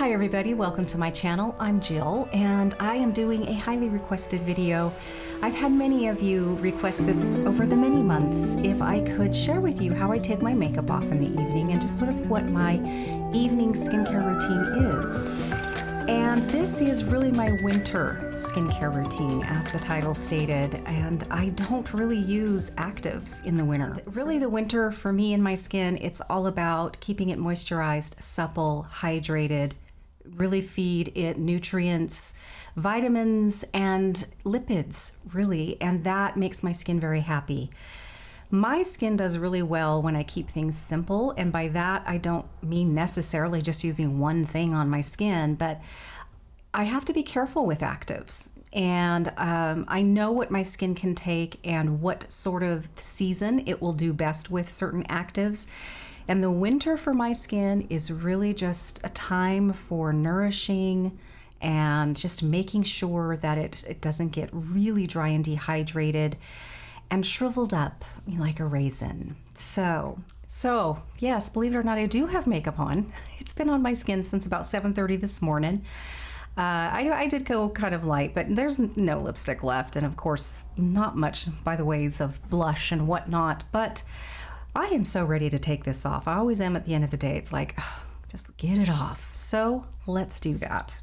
Hi everybody, welcome to my channel. I'm Jill and I am doing a highly requested video. I've had many of you request this over the many months if I could share with you how I take my makeup off in the evening and just sort of what my evening skincare routine is. And this is really my winter skincare routine, as the title stated, and I don't really use actives in the winter. Really, the winter for me and my skin, it's all about keeping it moisturized, supple, hydrated, really feed it nutrients, vitamins, and lipids, really, and that makes my skin very happy. My skin does really well when I keep things simple, and by that I don't mean necessarily just using one thing on my skin, but I have to be careful with actives. And I know what my skin can take and what sort of season it will do best with certain actives. And the winter for my skin is really just a time for nourishing and just making sure that it doesn't get really dry and dehydrated and shriveled up like a raisin. So yes, believe it or not, I do have makeup on. It's been on my skin since about 7:30 this morning. I did go kind of light, but there's no lipstick left, and of course not much by the ways of blush and whatnot, but I am so ready to take this off. I always am at the end of the day. It's like, just get it off. So let's do that.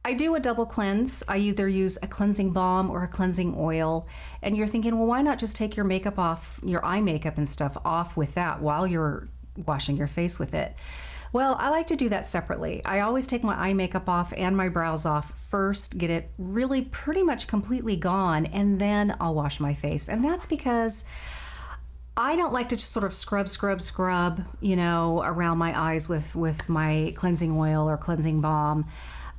I do a double cleanse. I either use a cleansing balm or a cleansing oil. And you're thinking, well, why not just take your makeup off, your eye makeup and stuff off with that while you're washing your face with it? Well, I like to do that separately. I always take my eye makeup off and my brows off first, get it really pretty much completely gone, and then I'll wash my face. And that's because I don't like to just sort of scrub, around my eyes with my cleansing oil or cleansing balm.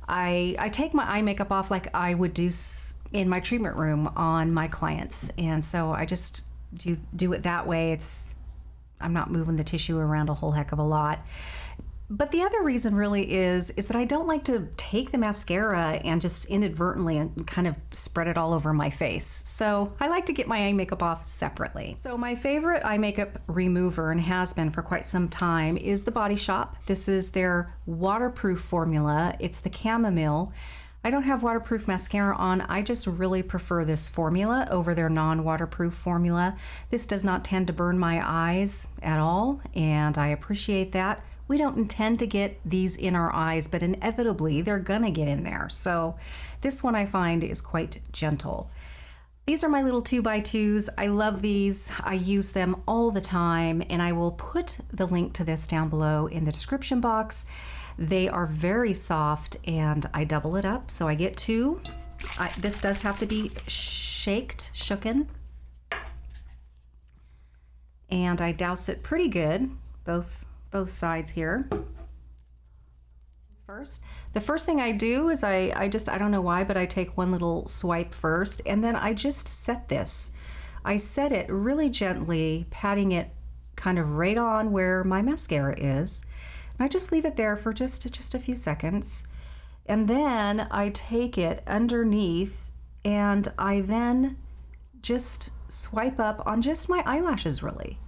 I take my eye makeup off like I would do in my treatment room on my clients. And so I just do it that way. I'm not moving the tissue around a whole heck of a lot. But the other reason really is that I don't like to take the mascara and just inadvertently and kind of spread it all over my face. So I like to get my eye makeup off separately. So my favorite eye makeup remover, and has been for quite some time, is the Body Shop. This is their waterproof formula. It's the chamomile. I don't have waterproof mascara on. I just really prefer this formula over their non-waterproof formula. This does not tend to burn my eyes at all, and I appreciate that. We don't intend to get these in our eyes, but inevitably they're gonna get in there. So this one I find is quite gentle. These are my little 2x2s. I love these. I use them all the time, and I will put the link to this down below in the description box. They are very soft, and I double it up, so I get two. This does have to be shooken. And I douse it pretty good, both sides here. First, the first thing I do is I don't know why, but I take one little swipe first, and then I just set this. I set it really gently, patting it kind of right on where my mascara is. I just leave it there for just a few seconds, and then I take it underneath and I then just swipe up on just my eyelashes, really.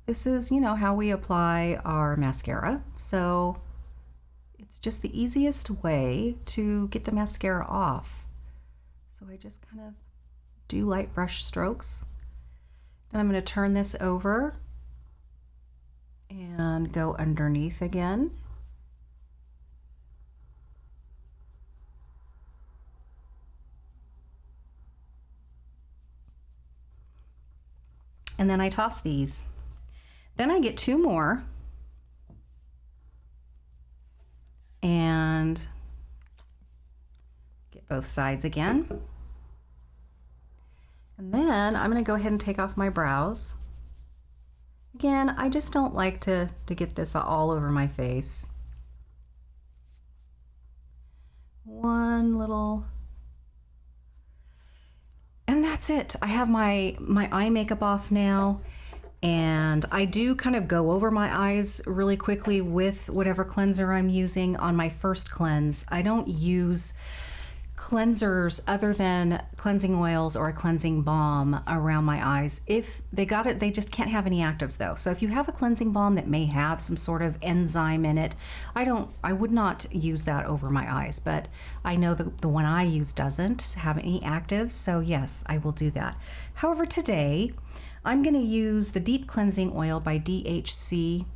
This is, how we apply our mascara, so it's just the easiest way to get the mascara off. So I just kind of do light brush strokes. Then I'm going to turn this over and go underneath again. And then I toss these. Then I get two more. And get both sides again. And then I'm going to go ahead and take off my brows. Again, I just don't like to get this all over my face. One little, and that's it. I have my eye makeup off now, and I do kind of go over my eyes really quickly with whatever cleanser I'm using on my first cleanse. I don't use cleansers other than cleansing oils or a cleansing balm around my eyes. If they got it, they just can't have any actives though. So if you have a cleansing balm that may have some sort of enzyme in it, I would not use that over my eyes, but I know the one I use doesn't have any actives, so yes, I will do that. However, today I'm going to use the Deep Cleansing Oil by DHC.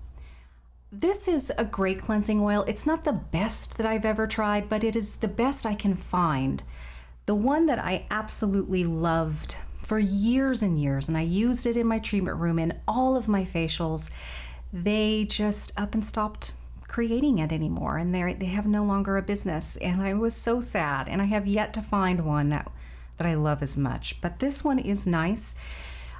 This is a great cleansing oil. It's not the best that I've ever tried, but it is the best I can find. The one that I absolutely loved for years and years, and I used it in my treatment room in all of my facials, they just up and stopped creating it anymore, and they have no longer a business, and I was so sad, and I have yet to find one that I love as much. But this one is nice.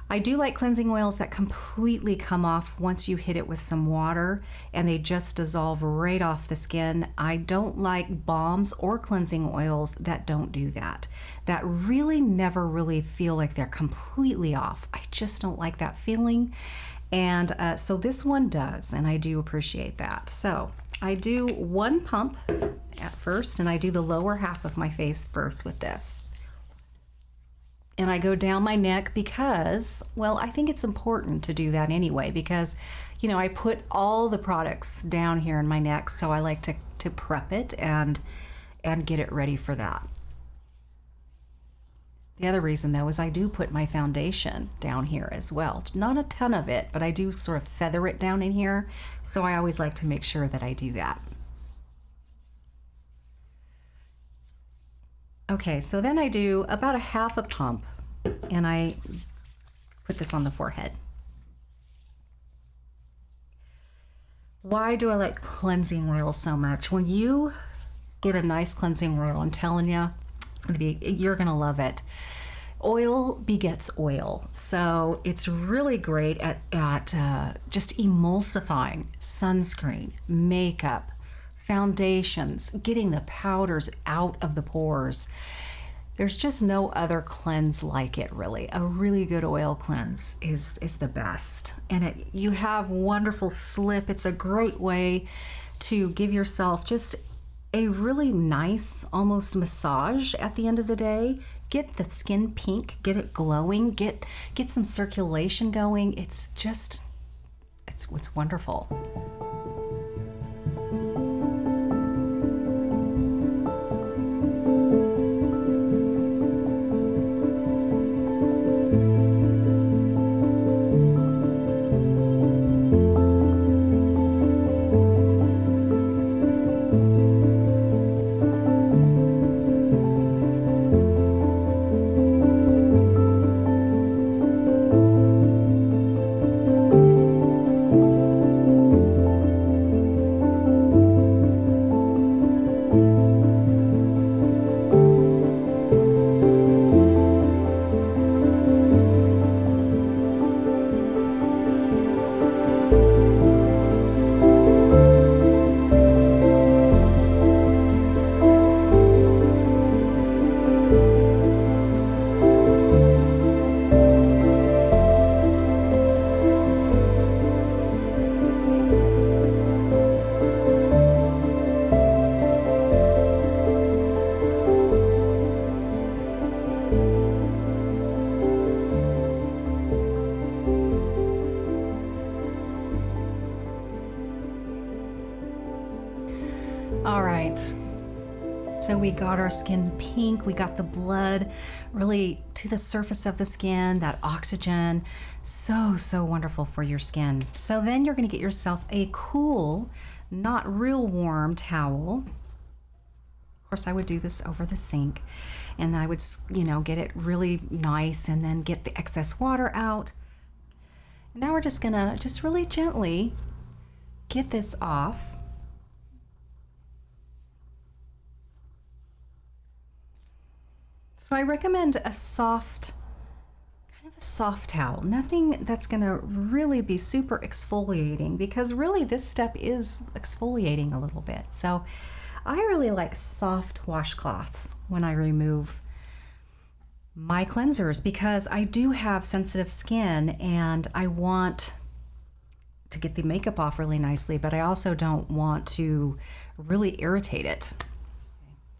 I do like cleansing oils that completely come off once you hit it with some water and they just dissolve right off the skin. I don't like balms or cleansing oils that don't do that. That really never really feel like they're completely off. I just don't like that feeling. And so this one does, and I do appreciate that. So I do one pump at first, and I do the lower half of my face first with this. And I go down my neck because, well, I think it's important to do that anyway because, you know, I put all the products down here in my neck, so I like to prep it and get it ready for that. The other reason, though, is I do put my foundation down here as well. Not a ton of it, but I do sort of feather it down in here, so I always like to make sure that I do that. Okay, so then I do about a half a pump, and I put this on the forehead. Why do I like cleansing oil so much? When you get a nice cleansing oil, I'm telling you, you're gonna love it. Oil begets oil, so it's really great at just emulsifying sunscreen, makeup, foundations, getting the powders out of the pores. There's just no other cleanse like it, really. A really good oil cleanse is the best. And you have wonderful slip. It's a great way to give yourself just a really nice, almost massage at the end of the day. Get the skin pink, get it glowing, get some circulation going. It's wonderful. All right, so we got our skin pink, we got the blood really to the surface of the skin, that oxygen, so wonderful for your skin. So then you're gonna get yourself a cool, not real warm towel. Of course, I would do this over the sink, and I would, get it really nice and then get the excess water out. Now we're just gonna really gently get this off. So I recommend a soft towel, nothing that's gonna really be super exfoliating, because really this step is exfoliating a little bit. So I really like soft washcloths when I remove my cleansers, because I do have sensitive skin and I want to get the makeup off really nicely, but I also don't want to really irritate it.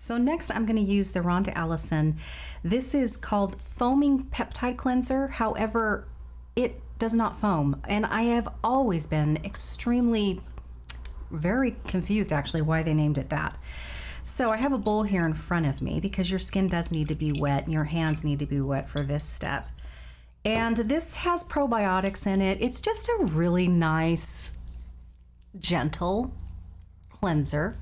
So next I'm going to use the Rhonda Allison. This is called Foaming Peptide Cleanser. However, it does not foam. And I have always been very confused actually why they named it that. So I have a bowl here in front of me because your skin does need to be wet and your hands need to be wet for this step. And this has probiotics in it. It's just a really nice, gentle cleanser.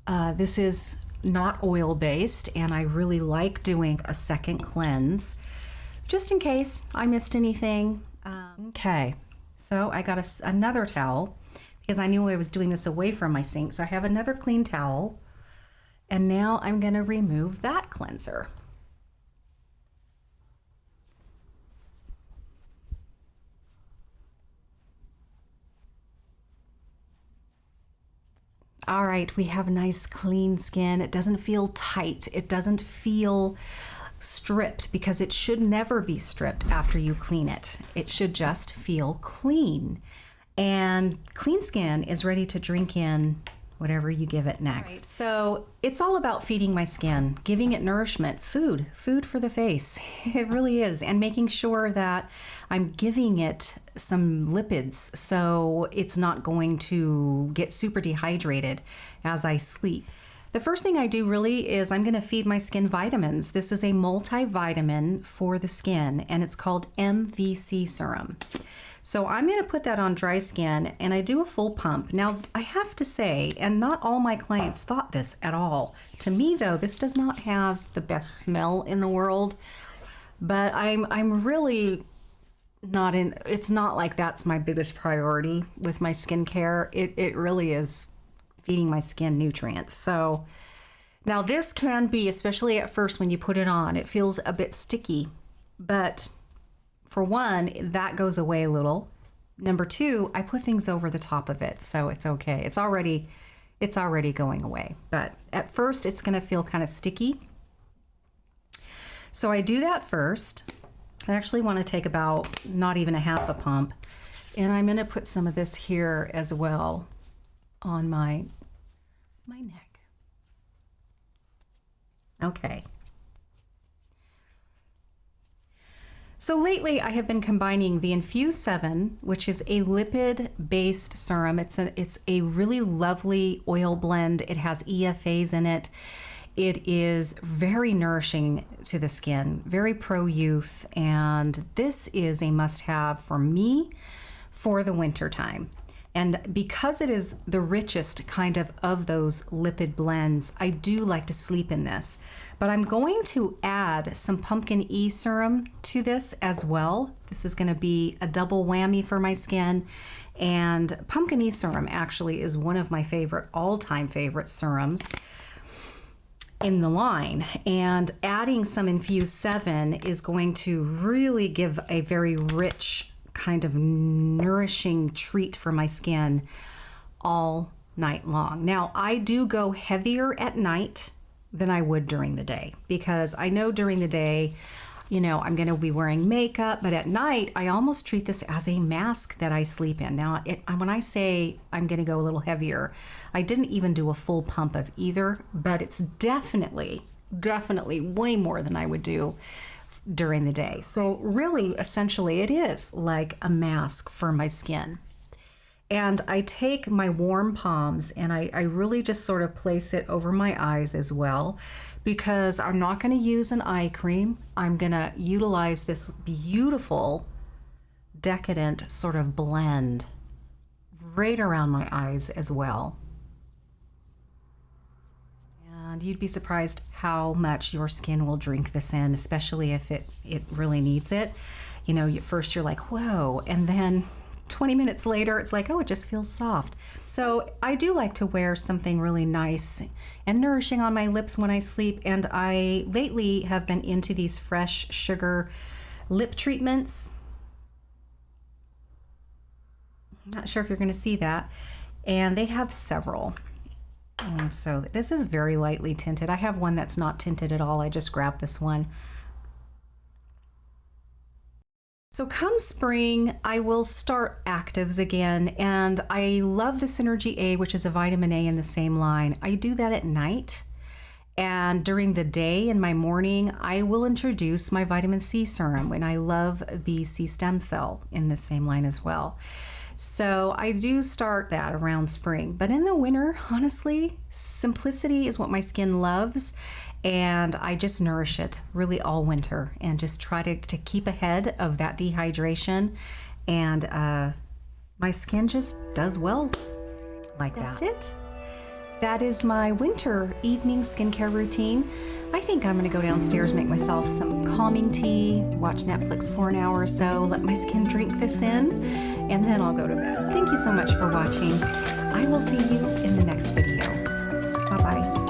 This is not oil-based, and I really like doing a second cleanse just in case I missed anything. Okay, so I got another towel because I knew I was doing this away from my sink, so I have another clean towel, and now I'm going to remove that cleanser. All right, we have nice clean skin. It doesn't feel tight. It doesn't feel stripped because it should never be stripped after you clean it. It should just feel clean. And clean skin is ready to drink in whatever you give it next. Right, so it's all about feeding my skin, giving it nourishment, food for the face. It really is. And making sure that I'm giving it some lipids so it's not going to get super dehydrated as I sleep. The first thing I do really is I'm going to feed my skin vitamins. This is a multivitamin for the skin, and it's called MVC Serum. So I'm going to put that on dry skin, and I do a full pump. Now, I have to say, and not all my clients thought this at all. To me, though, this does not have the best smell in the world, but I'm really not in, it's not like that's my biggest priority with my skincare. It really is feeding my skin nutrients. So now this can be, especially at first when you put it on, it feels a bit sticky, but for one, that goes away a little. Number two, I put things over the top of it, so it's okay. It's already going away. But at first, it's going to feel kind of sticky. So I do that first. I actually want to take about not even a half a pump, and I'm going to put some of this here as well on my neck. Okay. So lately I have been combining the Infuse 7, which is a lipid-based serum. It's a really lovely oil blend. It has EFAs in it. It is very nourishing to the skin, very pro-youth, and this is a must-have for me for the winter time. And because it is the richest kind of those lipid blends, I do like to sleep in this. But I'm going to add some pumpkin E Serum to this as well. This is going to be a double whammy for my skin. And pumpkin E Serum actually is one of my all-time favorite serums in the line. And adding some Infuse 7 is going to really give a very rich kind of nourishing treat for my skin all night long. Now, I do go heavier at night than I would during the day because I know during the day, I'm going to be wearing makeup, but at night, I almost treat this as a mask that I sleep in. Now, when I say I'm going to go a little heavier, I didn't even do a full pump of either, but it's definitely way more than I would do during the day. So really, essentially, it is like a mask for my skin. And I take my warm palms and I really just sort of place it over my eyes as well, because I'm not going to use an eye cream. I'm going to utilize this beautiful, decadent sort of blend right around my eyes as well. And you'd be surprised how much your skin will drink this in, especially if it really needs it. At first you're like, whoa, and then 20 minutes later, it's like, oh, it just feels soft. So I do like to wear something really nice and nourishing on my lips when I sleep. And I lately have been into these fresh sugar lip treatments. I'm not sure if you're going to see that. And they have several. And so this is very lightly tinted. I have one that's not tinted at all. I just grabbed this one. So come spring, I will start actives again, and I love the Synergy A, which is a vitamin A in the same line. I do that at night, And during the day in my morning, I will introduce my vitamin C serum, and I love the C stem cell in this same line as well. So I do start that around spring. But in the winter, honestly, simplicity is what my skin loves. And I just nourish it really all winter and just try to keep ahead of that dehydration. And my skin just does well like that. That's it. That is my winter evening skincare routine. I think I'm gonna go downstairs, make myself some calming tea, watch Netflix for an hour or so, let my skin drink this in, and then I'll go to bed. Thank you so much for watching. I will see you in the next video. Bye-bye.